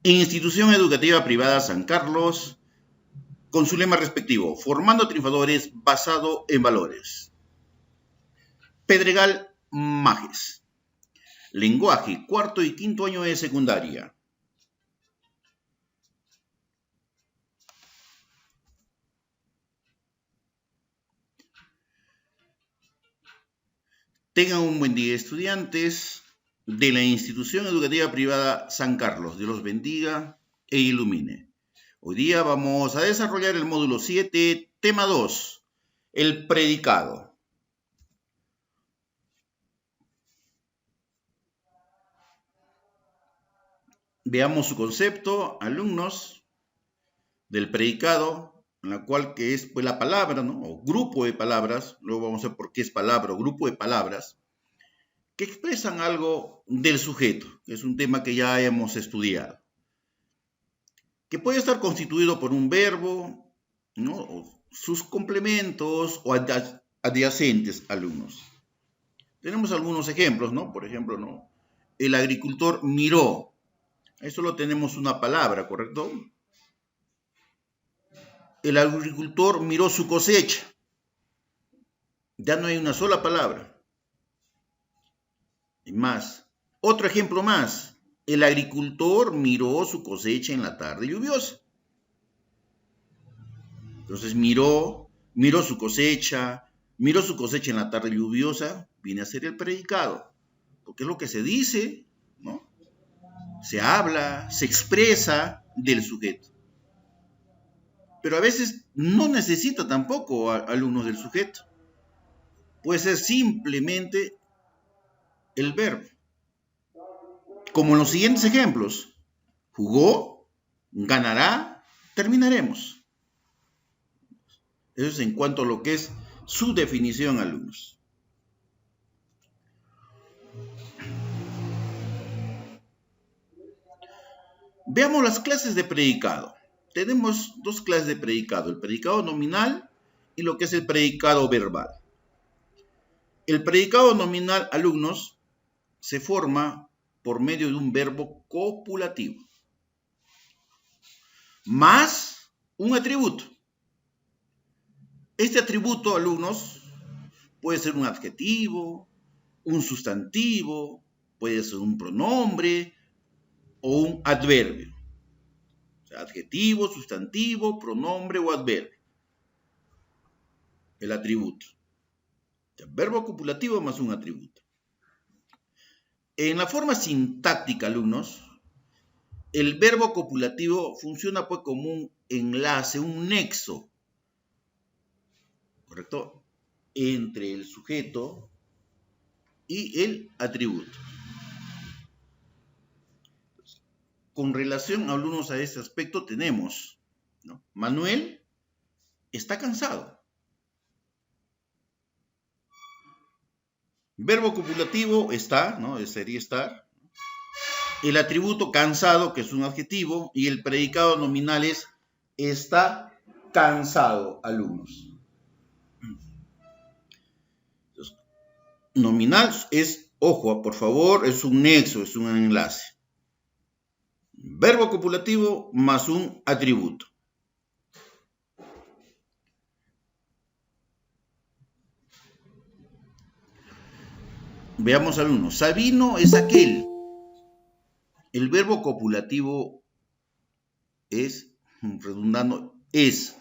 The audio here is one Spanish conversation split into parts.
Institución Educativa Privada San Carlos, con su lema respectivo, formando triunfadores basado en valores. Pedregal Majes. Lenguaje, cuarto y quinto año de secundaria. Tengan un buen día, estudiantes de la Institución Educativa Privada San Carlos. Dios los bendiga e ilumine. Hoy día vamos a desarrollar el módulo 7, tema 2, el predicado. Veamos su concepto, alumnos, del predicado, en la cual que es pues, la palabra, ¿no? O grupo de palabras, luego vamos a ver por qué es palabra o grupo de palabras, que expresan algo del sujeto, que es un tema que ya hemos estudiado, que puede estar constituido por un verbo, ¿no? O sus complementos o adyacentes, alumnos. Tenemos algunos ejemplos, ¿no? Por ejemplo, ¿no? El agricultor miró. Ahí solo tenemos una palabra, ¿correcto? El agricultor miró su cosecha. Ya no hay una sola palabra. Y más. Otro ejemplo más. El agricultor miró su cosecha en la tarde lluviosa. Entonces miró su cosecha en la tarde lluviosa, viene a ser el predicado. Porque es lo que se dice, ¿no? Se habla, se expresa del sujeto. Pero a veces no necesita tampoco alumnos del sujeto. Puede ser simplemente el verbo. Como en los siguientes ejemplos. Jugó, ganará, terminaremos. Eso es en cuanto a lo que es su definición, alumnos. Veamos las clases de predicado. Tenemos dos clases de predicado, el predicado nominal y lo que es el predicado verbal. El predicado nominal, alumnos, se forma por medio de un verbo copulativo, más un atributo. Este atributo, alumnos, puede ser un adjetivo, un sustantivo, puede ser un pronombre o un adverbio. O sea, adjetivo, sustantivo, pronombre o adverbio. El atributo. O sea, verbo copulativo más un atributo. En la forma sintáctica, alumnos, el verbo copulativo funciona pues como un enlace, un nexo, ¿correcto? Entre el sujeto y el atributo. Con relación, alumnos, a este aspecto tenemos, ¿no? Manuel está cansado. Verbo copulativo está, ¿no? Sería estar. El atributo cansado, que es un adjetivo, y el predicado nominal es está cansado, alumnos. Entonces, nominal es, ojo, por favor, es un nexo, es un enlace. Verbo copulativo más un atributo. Veamos, alumnos. Sabino es aquel. El verbo copulativo es, redundando, es.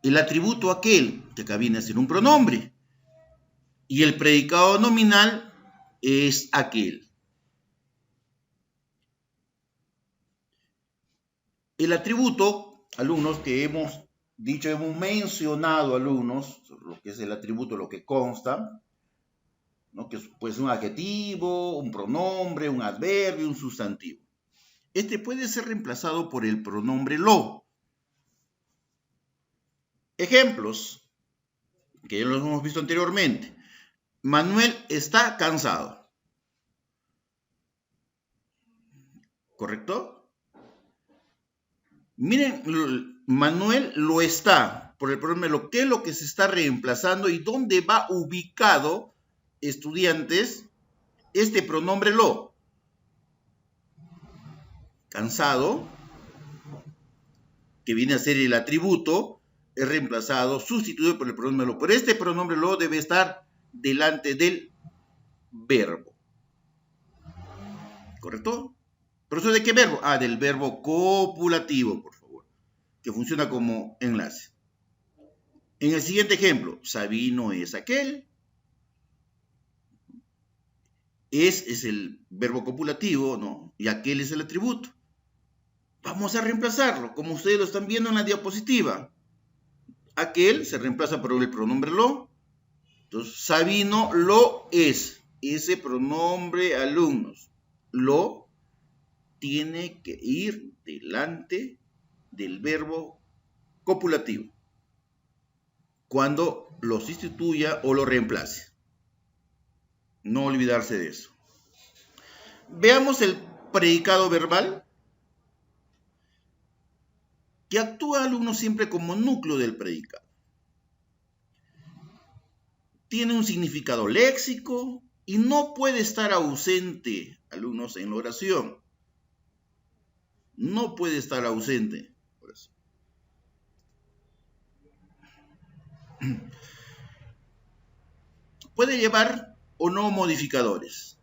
El atributo aquel, que acá viene a ser un pronombre. Y el predicado nominal es aquel. El atributo, alumnos, que hemos dicho, hemos mencionado, alumnos, lo que es el atributo, lo que consta, ¿no? Que puede ser un adjetivo, un pronombre, un adverbio, un sustantivo. Este puede ser reemplazado por el pronombre lo. Ejemplos, que ya los hemos visto anteriormente. Manuel está cansado. ¿Correcto? Miren, Manuel lo está, por el pronombre lo, ¿qué es lo que se está reemplazando y dónde va ubicado, estudiantes, este pronombre lo? cansado, que viene a ser el atributo, es reemplazado, sustituido por el pronombre lo. Pero este pronombre lo debe estar delante del verbo. ¿Correcto? ¿Pero eso de qué verbo? Ah, del verbo copulativo, por favor, que funciona como enlace. En el siguiente ejemplo, Sabino es aquel. Es el verbo copulativo, ¿no? Y aquel es el atributo. Vamos a reemplazarlo, como ustedes lo están viendo en la diapositiva. Aquel se reemplaza por el pronombre lo. Entonces, Sabino lo es. Ese pronombre, alumnos, lo tiene que ir delante del verbo copulativo cuando lo sustituya o lo reemplace. No olvidarse de eso. Veamos el predicado verbal, que actúa, alumnos, siempre como núcleo del predicado. Tiene un significado léxico y no puede estar ausente, alumnos, en la oración. No puede estar ausente. Por eso. Puede llevar o no modificadores.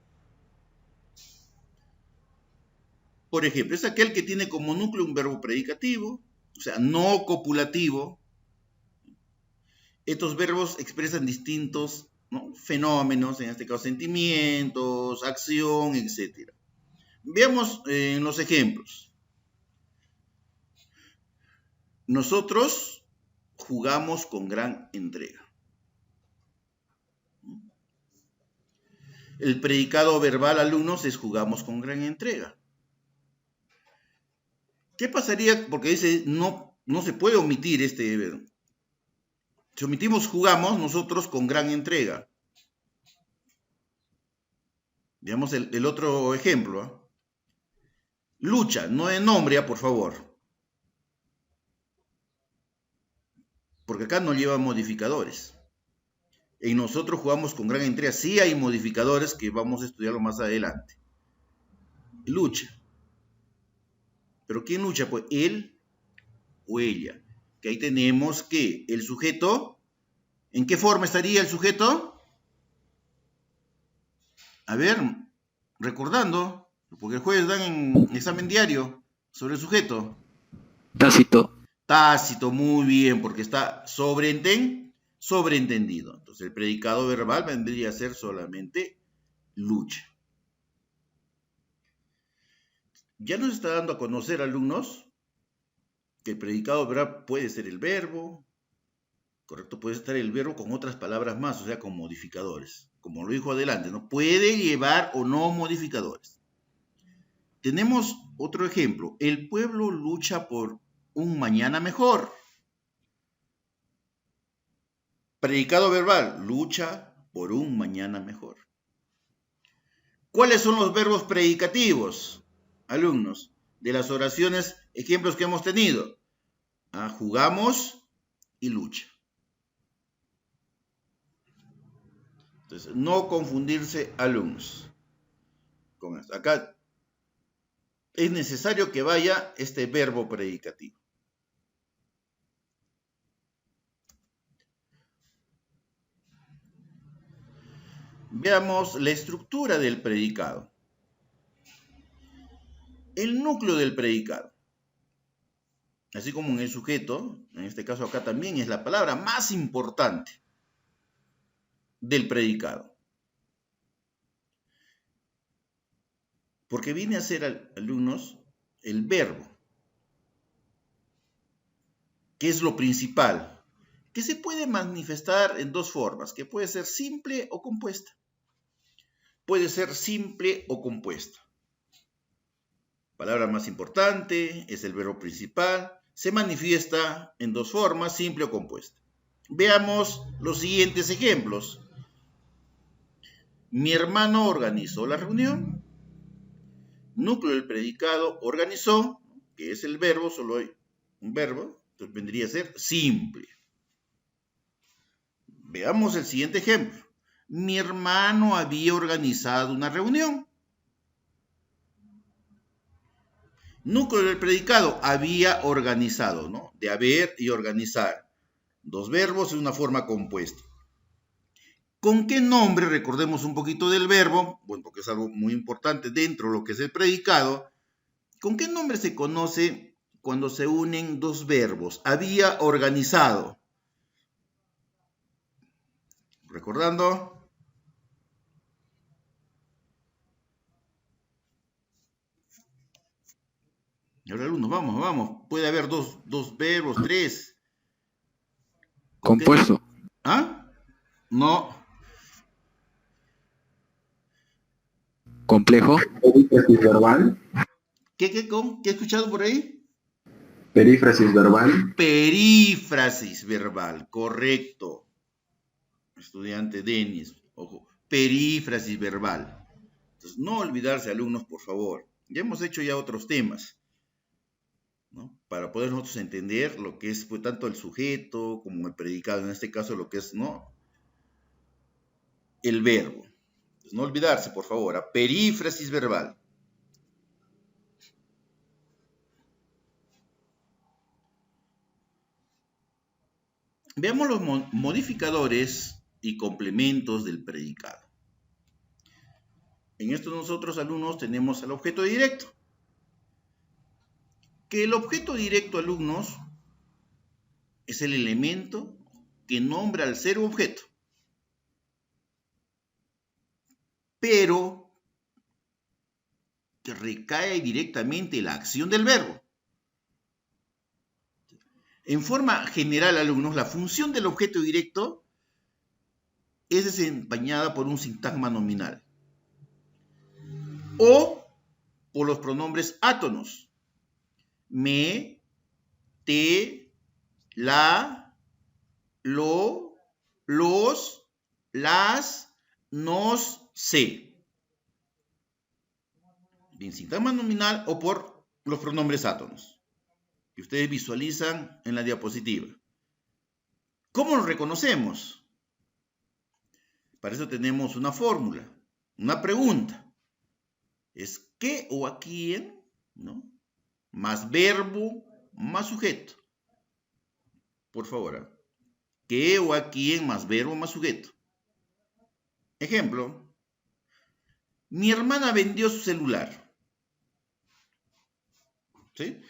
Por ejemplo, es aquel que tiene como núcleo un verbo predicativo, o sea, no copulativo. Estos verbos expresan distintos, ¿no?, fenómenos, en este caso sentimientos, acción, etc. Veamos en los ejemplos. Nosotros jugamos con gran entrega. El predicado verbal, alumnos, es jugamos con gran entrega. ¿Qué pasaría? Porque dice, no se puede omitir este verbo. Si omitimos jugamos, nosotros con gran entrega. Veamos el otro ejemplo, ¿eh? Lucha, no en nombre, por favor. Porque acá no lleva modificadores. En nosotros jugamos con gran entrega. Sí hay modificadores que vamos a estudiarlo más adelante. Lucha. ¿Pero quién lucha? Pues él o ella. Que ahí tenemos que el sujeto, ¿en qué forma estaría el sujeto? A ver, recordando, porque el jueves dan en examen diario sobre el sujeto. Tácito. Tácito, muy bien, porque está sobreentendido. Entonces el predicado verbal vendría a ser solamente lucha. Ya nos está dando a conocer, alumnos, que el predicado verbal puede ser el verbo, correcto, puede estar el verbo con otras palabras más, o sea, con modificadores. Como lo dijo adelante, ¿no? Puede llevar o no modificadores. Tenemos otro ejemplo. El pueblo lucha por un mañana mejor. Predicado verbal, lucha por un mañana mejor. ¿Cuáles son los verbos predicativos, alumnos, de las oraciones, ejemplos que hemos tenido? Jugamos y lucha. Entonces, no confundirse, alumnos, con esto. Acá es necesario que vaya este verbo predicativo. Veamos la estructura del predicado. El núcleo del predicado. Así como en el sujeto, en este caso acá también es la palabra más importante del predicado. Porque viene a ser, alumnos, el verbo, que es lo principal, que se puede manifestar en dos formas, que puede ser simple o compuesta. Puede ser simple o compuesta. Palabra más importante es el verbo principal. Se manifiesta en dos formas, simple o compuesta. Veamos los siguientes ejemplos. Mi hermano organizó la reunión. Núcleo del predicado, organizó, que es el verbo, solo hay un verbo, entonces vendría a ser simple. Veamos el siguiente ejemplo. Mi hermano había organizado una reunión. Núcleo del predicado, había organizado, ¿no? De haber y organizar. Dos verbos en una forma compuesta. ¿Con qué nombre? Recordemos un poquito del verbo, bueno, porque es algo muy importante dentro de lo que es el predicado. ¿Con qué nombre se conoce cuando se unen dos verbos? Había organizado. Recordando. Ahora, alumnos, vamos. Puede haber dos verbos, tres. Compuesto. ¿Ah? No. Complejo. Perífrasis verbal. ¿Qué he escuchado por ahí? Perífrasis verbal. Perífrasis verbal, correcto. Estudiante Denis, ojo, perífrasis verbal. Entonces, no olvidarse, alumnos, por favor. Ya hemos hecho ya otros temas, ¿no? Para poder nosotros entender lo que es pues, tanto el sujeto como el predicado, en este caso lo que es, ¿no? El verbo. Entonces, no olvidarse, por favor, a perífrasis verbal. Veamos los modificadores y complementos del predicado. En esto nosotros, alumnos, tenemos el objeto directo. Que el objeto directo, alumnos, es el elemento que nombra al ser objeto, pero que recae directamente en la acción del verbo. En forma general, alumnos, la función del objeto directo es desempeñada por un sintagma nominal o por los pronombres átonos. Me, te, la, lo, los, las, nos, se. Bien, sintagma nominal o por los pronombres átonos, que ustedes visualizan en la diapositiva. ¿Cómo lo reconocemos? Para eso tenemos una fórmula, una pregunta. Es ¿qué o a quién? ¿No? Más verbo, más sujeto. Por favor, ¿qué o a quién más verbo, más sujeto? Ejemplo, mi hermana vendió su celular. ¿Sí?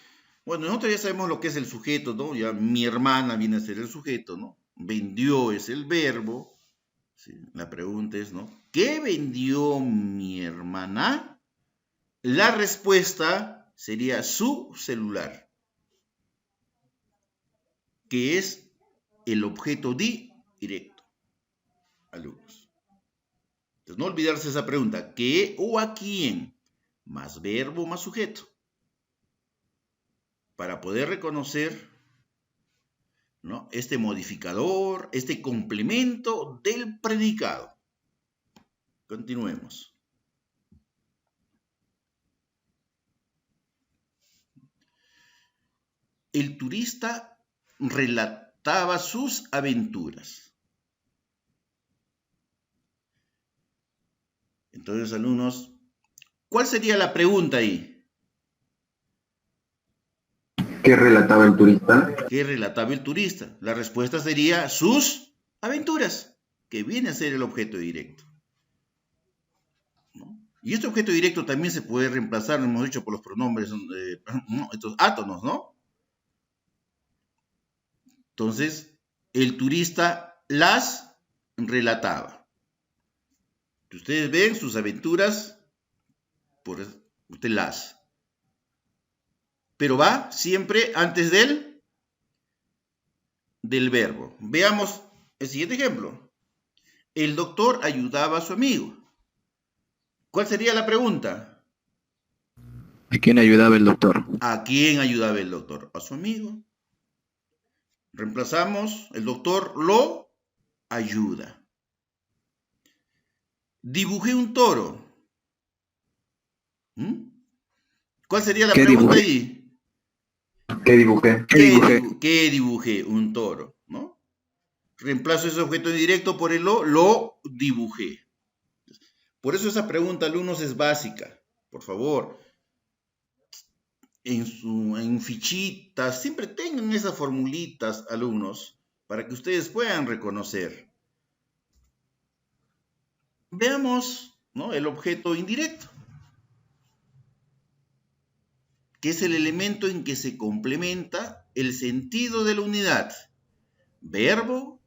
Bueno, nosotros ya sabemos lo que es el sujeto, ¿no? Ya mi hermana viene a ser el sujeto, ¿no? Vendió es el verbo. ¿Sí? La pregunta es, ¿no? ¿Qué vendió mi hermana? La respuesta sería su celular, que es el objeto directo, alumnos. Entonces, no olvidarse esa pregunta, ¿qué o a quién? Más verbo, más sujeto. Para poder reconocer, ¿no? Este modificador, este complemento del predicado. Continuemos. El turista relataba sus aventuras. Entonces, alumnos, ¿cuál sería la pregunta ahí? ¿Qué relataba el turista? ¿Qué relataba el turista? La respuesta sería sus aventuras, que viene a ser el objeto directo, ¿no? Y este objeto directo también se puede reemplazar, hemos dicho, por los pronombres, estos átonos, ¿no? Entonces, el turista las relataba. Si ustedes ven sus aventuras, por usted las. Pero va siempre antes del verbo. Veamos el siguiente ejemplo. El doctor ayudaba a su amigo. ¿Cuál sería la pregunta? ¿A quién ayudaba el doctor? ¿A quién ayudaba el doctor? A su amigo. Reemplazamos, el doctor lo ayuda. Dibujé un toro. ¿Cuál sería la pregunta ahí? ¿Qué dibujé? ¿Qué dibujé? Un toro, ¿no? Reemplazo ese objeto indirecto por el lo dibujé. Por eso esa pregunta, alumnos, es básica. Por favor. en fichitas, siempre tengan esas formulitas, alumnos, para que ustedes puedan reconocer. Veamos, ¿no?, el objeto indirecto, que es el elemento en que se complementa el sentido de la unidad. Verbo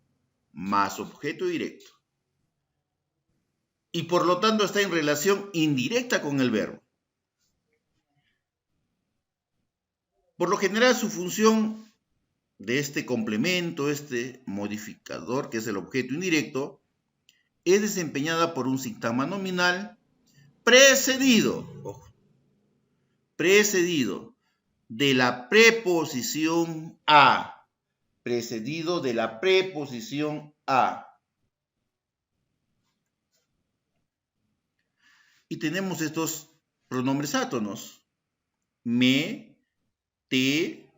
más objeto directo. Y por lo tanto está en relación indirecta con el verbo. Por lo general, su función de este complemento, este modificador, que es el objeto indirecto, es desempeñada por un sintagma nominal precedido, ojo, precedido de la preposición a, precedido de la preposición a. Y tenemos estos pronombres átonos: me, te,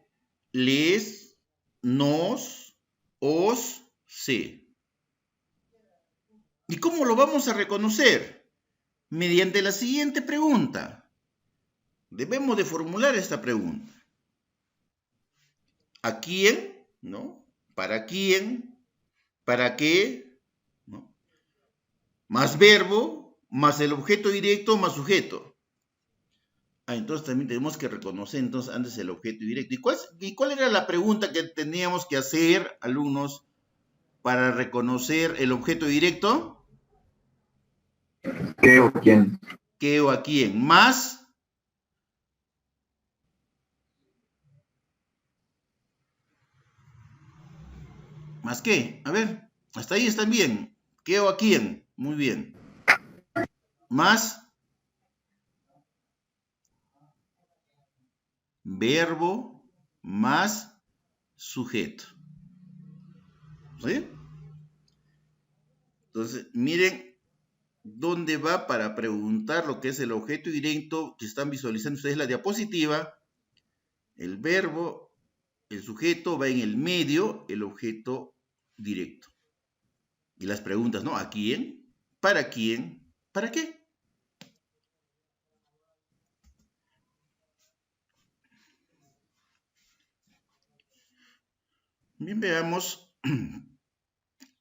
les, nos, os, se. ¿Y cómo lo vamos a reconocer? Mediante la siguiente pregunta. Debemos de formular esta pregunta. ¿A quién? ¿No? ¿Para quién? ¿Para qué? ¿No? Más verbo, más el objeto directo, más sujeto. Entonces también tenemos que reconocer entonces antes el objeto directo. ¿Y cuál era la pregunta que teníamos que hacer, alumnos, para reconocer el objeto directo? ¿Qué o quién? ¿Qué o a quién? Más. ¿Más qué? A ver, hasta ahí están bien. ¿Qué o a quién? Muy bien. Más. Verbo más sujeto. ¿Sí? Entonces, miren dónde va para preguntar lo que es el objeto directo que están visualizando ustedes en la diapositiva. El verbo, el sujeto va en el medio, el objeto directo. Y las preguntas, ¿no? ¿A quién? ¿Para quién? ¿Para qué? Bien, veamos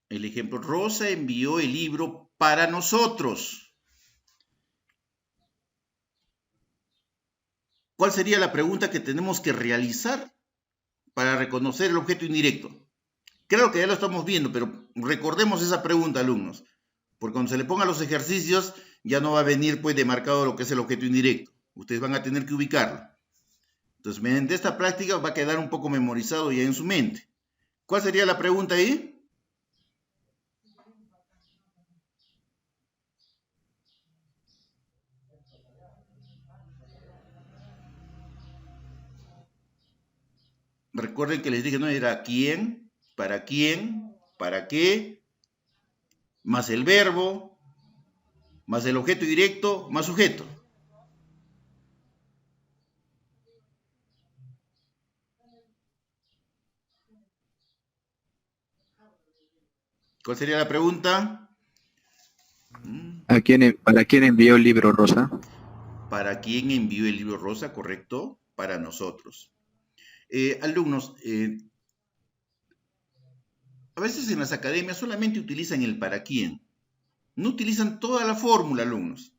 el ejemplo. Rosa envió el libro para nosotros. ¿Cuál sería la pregunta que tenemos que realizar para reconocer el objeto indirecto? Creo que ya lo estamos viendo, pero recordemos esa pregunta, alumnos. Porque cuando se le pongan los ejercicios, ya no va a venir pues demarcado lo que es el objeto indirecto. Ustedes van a tener que ubicarlo. Entonces, mediante esta práctica va a quedar un poco memorizado ya en su mente. ¿Cuál sería la pregunta ahí? Recuerden que les dije, ¿no? Era quién, para qué, más el verbo, más el objeto directo, más sujeto. ¿Cuál sería la pregunta? ¿Para quién envió el libro Rosa? ¿Para quién envió el libro Rosa? Correcto, para nosotros. Alumnos, a veces en las academias solamente utilizan el para quién. No utilizan toda la fórmula, alumnos.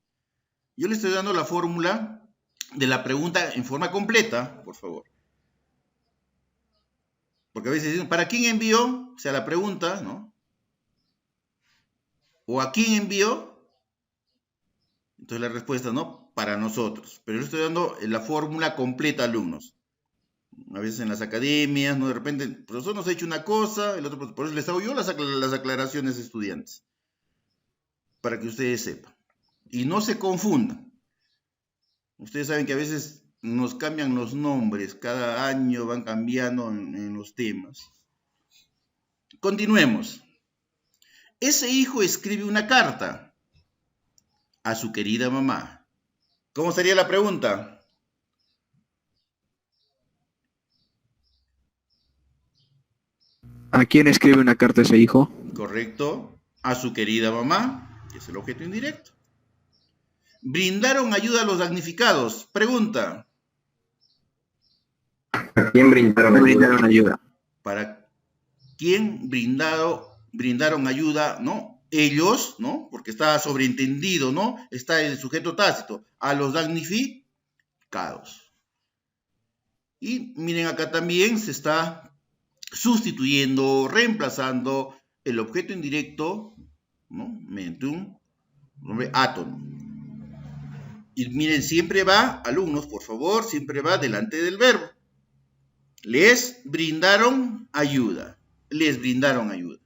Yo les estoy dando la fórmula de la pregunta en forma completa, por favor. Porque a veces dicen, ¿para quién envió? O sea, la pregunta, ¿no? ¿O a quién envió? Entonces la respuesta, ¿no? Para nosotros. Pero yo estoy dando la fórmula completa, alumnos. A veces en las academias, ¿no? De repente, el profesor nos ha hecho una cosa, el otro, por eso les hago yo las aclaraciones a estudiantes. Para que ustedes sepan. Y no se confundan. Ustedes saben que a veces nos cambian los nombres, cada año van cambiando en los temas. Continuemos. Ese hijo escribe una carta a su querida mamá. ¿Cómo sería la pregunta? ¿A quién escribe una carta ese hijo? Correcto. A su querida mamá, que es el objeto indirecto. Brindaron ayuda a los damnificados. Pregunta. ¿A quién brindaron ayuda? Brindaron ayuda. ¿Para quién brindaron ayuda? ¿No? Ellos, ¿no? Porque está sobreentendido, ¿no? Está el sujeto tácito. A los damnificados. Y miren, acá también se está sustituyendo, reemplazando el objeto indirecto, ¿no? Mediante un nombre átono. Y miren, siempre va, alumnos, por favor, siempre va delante del verbo. Les brindaron ayuda. Les brindaron ayuda.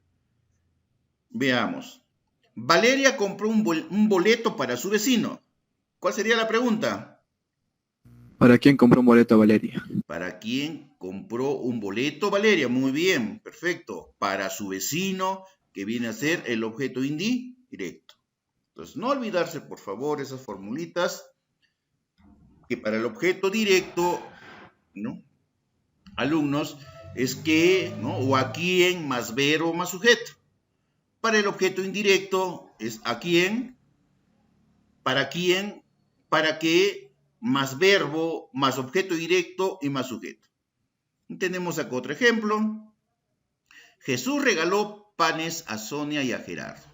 Veamos. Valeria compró un boleto para su vecino. ¿Cuál sería la pregunta? ¿Para quién compró un boleto Valeria? ¿Para quién compró un boleto Valeria? Muy bien, perfecto. Para su vecino, que viene a ser el objeto indirecto. Entonces, no olvidarse, por favor, esas formulitas, que para el objeto directo, ¿no? Alumnos, es que, ¿no? O a quién más verbo más sujeto. Para el objeto indirecto es a quién, para qué, más verbo, más objeto directo y más sujeto. Y tenemos acá otro ejemplo. Jesús regaló panes a Sonia y a Gerardo.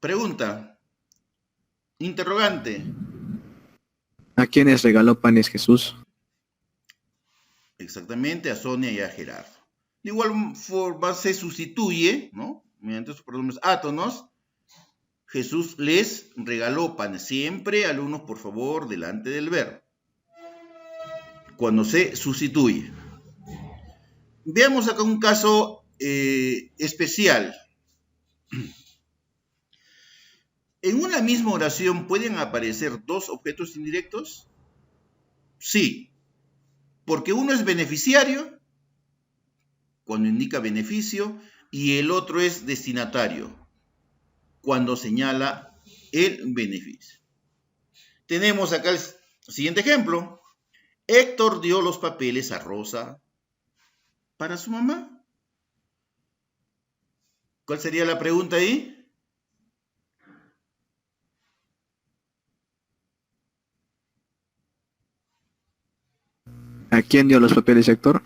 Pregunta. Interrogante. ¿A quiénes regaló panes Jesús? Exactamente, a Sonia y a Gerardo. De igual forma se sustituye, ¿no? Mediante estos pronombres átonos. Jesús les regaló panes. Siempre, alumnos, por favor, delante del verbo. Cuando se sustituye. Veamos acá un caso especial. ¿En una misma oración pueden aparecer dos objetos indirectos? Sí. Porque uno es beneficiario, cuando indica beneficio, y el otro es destinatario, cuando señala el beneficio. Tenemos acá el siguiente ejemplo. Héctor dio los papeles a Rosa para su mamá. ¿Cuál sería la pregunta ahí? ¿A quién dio los papeles Héctor?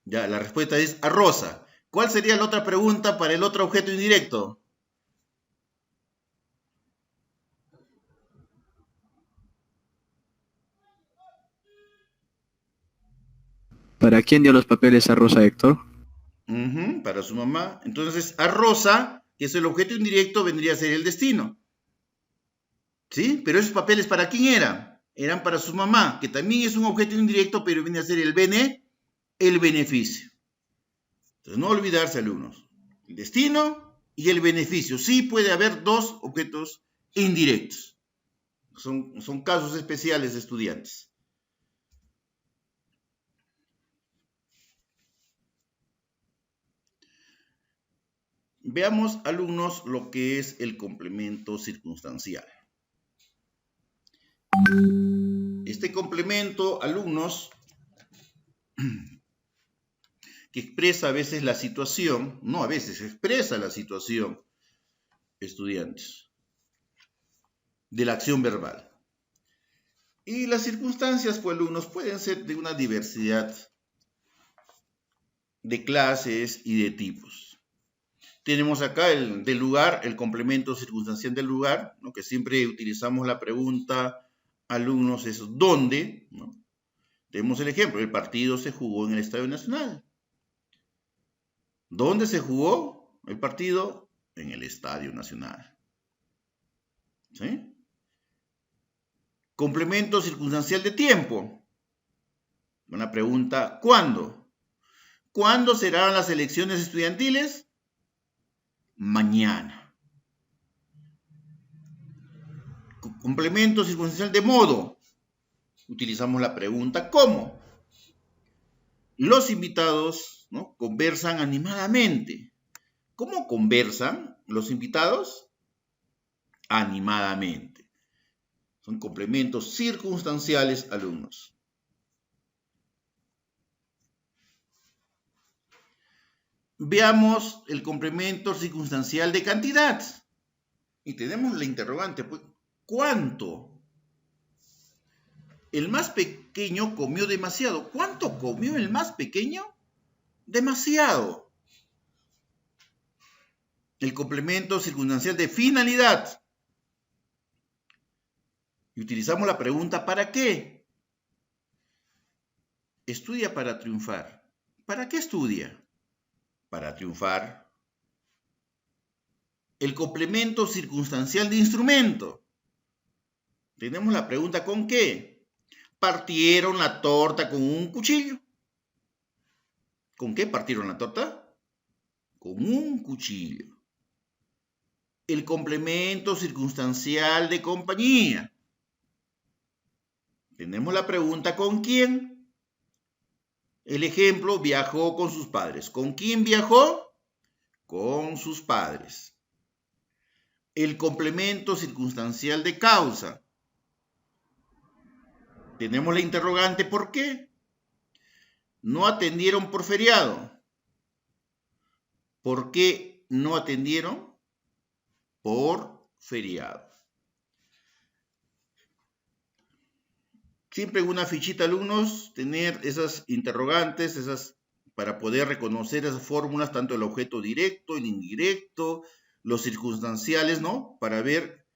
Ya, la respuesta es a Rosa. ¿Cuál sería la otra pregunta para el otro objeto indirecto? ¿Para quién dio los papeles a Rosa Héctor? Para su mamá. Entonces, a Rosa, que es el objeto indirecto, vendría a ser el destino. ¿Sí? Pero esos papeles, ¿para quién eran? Eran para su mamá, que también es un objeto indirecto, pero viene a ser el beneficio. Entonces, no olvidarse, alumnos. El destino y el beneficio. Sí puede haber dos objetos indirectos. Son casos especiales de estudiantes. Veamos, alumnos, lo que es el complemento circunstancial. Este complemento, alumnos, que expresa a veces la situación, no a veces, expresa la situación, estudiantes, de la acción verbal. Y las circunstancias, pues, alumnos, pueden ser de una diversidad de clases y de tipos. Tenemos acá el del lugar, el complemento circunstancial del lugar, ¿no? Que siempre utilizamos la pregunta, alumnos, es ¿dónde? ¿No? Tenemos el ejemplo, el partido se jugó en el Estadio Nacional. ¿Dónde se jugó el partido? En el Estadio Nacional. ¿Sí? Complemento circunstancial de tiempo. Una pregunta, ¿cuándo? ¿Cuándo serán las elecciones estudiantiles? Mañana. Complemento circunstancial de modo. Utilizamos la pregunta ¿cómo? Los invitados, ¿no? Conversan animadamente. ¿Cómo conversan los invitados? Animadamente. Son complementos circunstanciales, alumnos. Veamos el complemento circunstancial de cantidad. Y tenemos la interrogante, pues, ¿cuánto? El más pequeño comió demasiado. ¿Cuánto comió el más pequeño? Demasiado. El complemento circunstancial de finalidad. Y utilizamos la pregunta ¿para qué? Estudia para triunfar. ¿Para qué estudia? Para triunfar. El complemento circunstancial de instrumento. Tenemos la pregunta ¿con qué? Partieron la torta con un cuchillo. ¿Con qué partieron la torta? Con un cuchillo. El complemento circunstancial de compañía. Tenemos la pregunta ¿con quién? El ejemplo, viajó con sus padres. ¿Con quién viajó? Con sus padres. El complemento circunstancial de causa. Tenemos la interrogante ¿por qué? No atendieron por feriado. ¿Por qué no atendieron? Por feriado. Siempre en una fichita, alumnos, tener esas interrogantes, para poder reconocer esas fórmulas, tanto el objeto directo, el indirecto, los circunstanciales, ¿no? Para ver,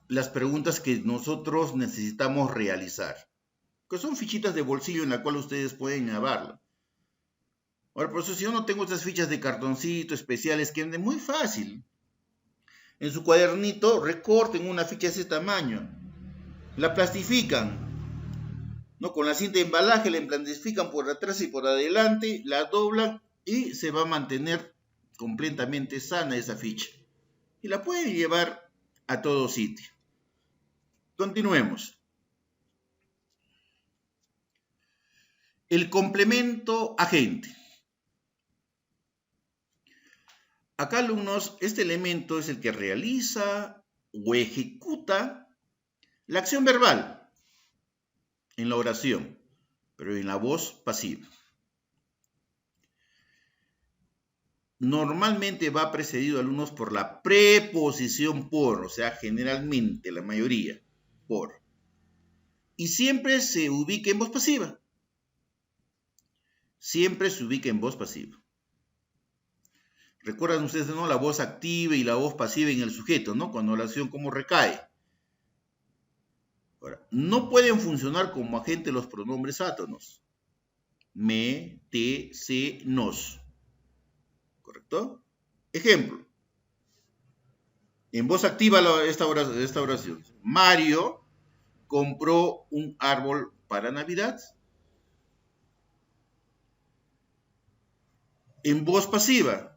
las preguntas que nosotros necesitamos realizar. Que son fichitas de bolsillo en la cual ustedes pueden grabarla. Ahora, por eso si yo no tengo estas fichas de cartoncito especiales, que es muy fácil. En su cuadernito recorten una ficha de ese tamaño. La plastifican, ¿no? Con la cinta de embalaje la plastifican por atrás y por adelante, la doblan y se va a mantener completamente sana esa ficha. Y la pueden llevar a todo sitio. Continuemos. El complemento agente. Acá, alumnos, este elemento es el que realiza o ejecuta la acción verbal en la oración, pero en la voz pasiva. Normalmente va precedido, alumnos, por la preposición por, o sea, generalmente, la mayoría, por. Y siempre se ubica en voz pasiva. Siempre se ubica en voz pasiva. Recuerdan ustedes, ¿no? La voz activa y la voz pasiva en el sujeto, ¿no? Cuando la acción como recae. Ahora, no pueden funcionar como agente los pronombres átonos. Me, te, se, nos. ¿Correcto? Ejemplo. En voz activa esta oración. Mario compró un árbol para Navidad. En voz pasiva.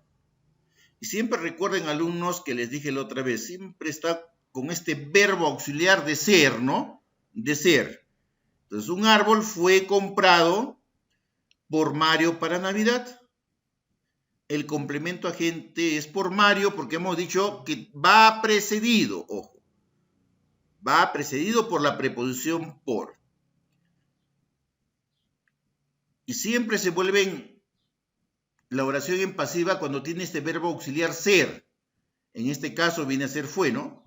Y siempre recuerden, alumnos, que les dije la otra vez, siempre está con este verbo auxiliar de ser, ¿no? De ser. Entonces, un árbol fue comprado por Mario para Navidad. El complemento agente es por Mario porque hemos dicho que va precedido, ojo, va precedido por la preposición por. Y siempre se vuelve la oración en pasiva cuando tiene este verbo auxiliar ser. En este caso viene a ser fue, ¿no?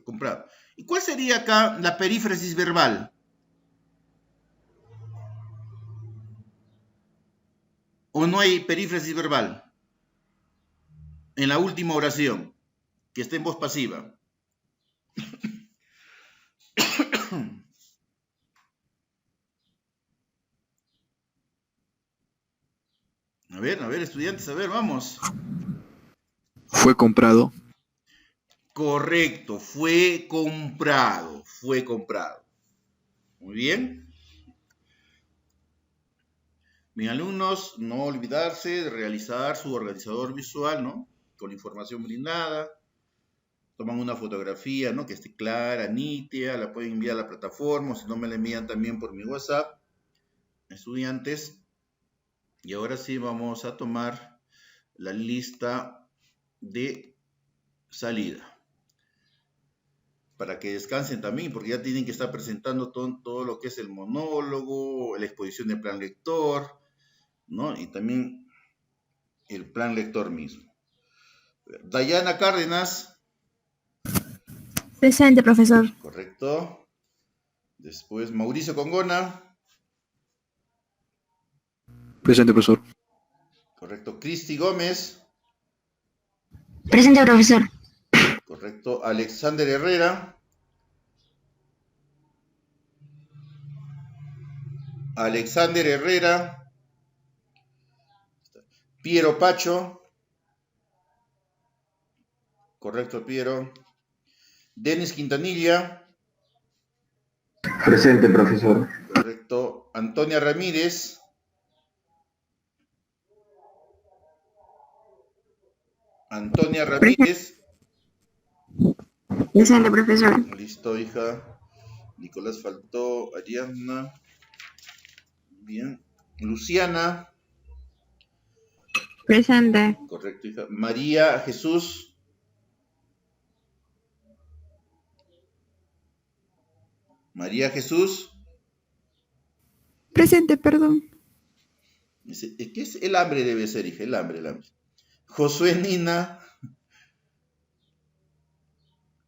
Comprado. ¿Y cuál sería acá la perífrasis verbal? ¿O no hay perífrasis verbal en la última oración que esté en voz pasiva? A ver, estudiantes, a ver, vamos. Fue comprado. Correcto, fue comprado. Muy bien. Mis alumnos, no olvidarse de realizar su organizador visual, ¿no? Con la información brindada. Toman una fotografía, ¿no? Que esté clara, nítida, la pueden enviar a la plataforma, o si no me la envían también por mi WhatsApp. Estudiantes. Y ahora sí vamos a tomar la lista de salida. Para que descansen también, porque ya tienen que estar presentando todo lo que es el monólogo, la exposición del plan lector, ¿no? Y también el plan lector mismo. Dayana Cárdenas. Presente, profesor. Correcto. Después Mauricio Congona. Presente, profesor. Correcto. Cristi Gómez. Presente, profesor. Correcto. Alexander Herrera. Alexander Herrera. Piero Pacho. Correcto, Piero. Denis Quintanilla. Presente, profesor. Correcto. Antonia Ramírez. Antonia Ramírez. Presente, profesor. Listo, hija. Nicolás faltó. Ariadna. Bien. Luciana. Presente. Correcto, hija. María Jesús. María Jesús. Presente, perdón. Dice, ¿qué es el hambre? Debe ser, hija, el hambre, el hambre. Josué Nina.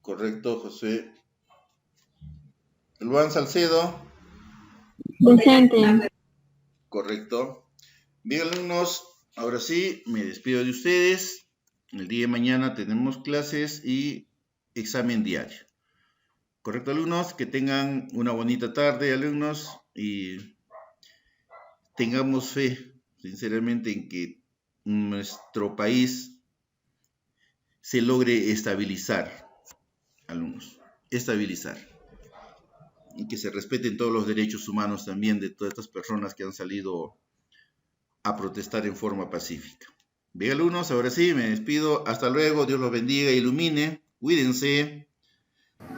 Correcto, José. Luan Salcedo. Presente. Correcto. Bien, alumnos, ahora sí, me despido de ustedes. El día de mañana tenemos clases y examen diario. Correcto, alumnos, que tengan una bonita tarde, alumnos, y tengamos fe, sinceramente, en que nuestro país se logre estabilizar, alumnos, estabilizar. Y que se respeten todos los derechos humanos también de todas estas personas que han salido a protestar en forma pacífica. Bien, alumnos, ahora sí, me despido. Hasta luego, Dios los bendiga, ilumine, cuídense.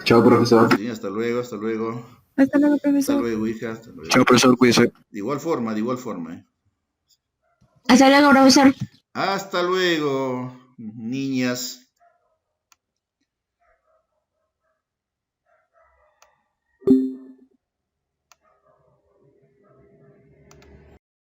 Chao, profesor. Sí, hasta luego, hasta luego. Hasta luego, Hasta profesor. luego, hija. Hasta luego. Chao, profesor, cuídese. De igual forma, de igual forma. Hasta luego, profesor. Hasta luego, niñas.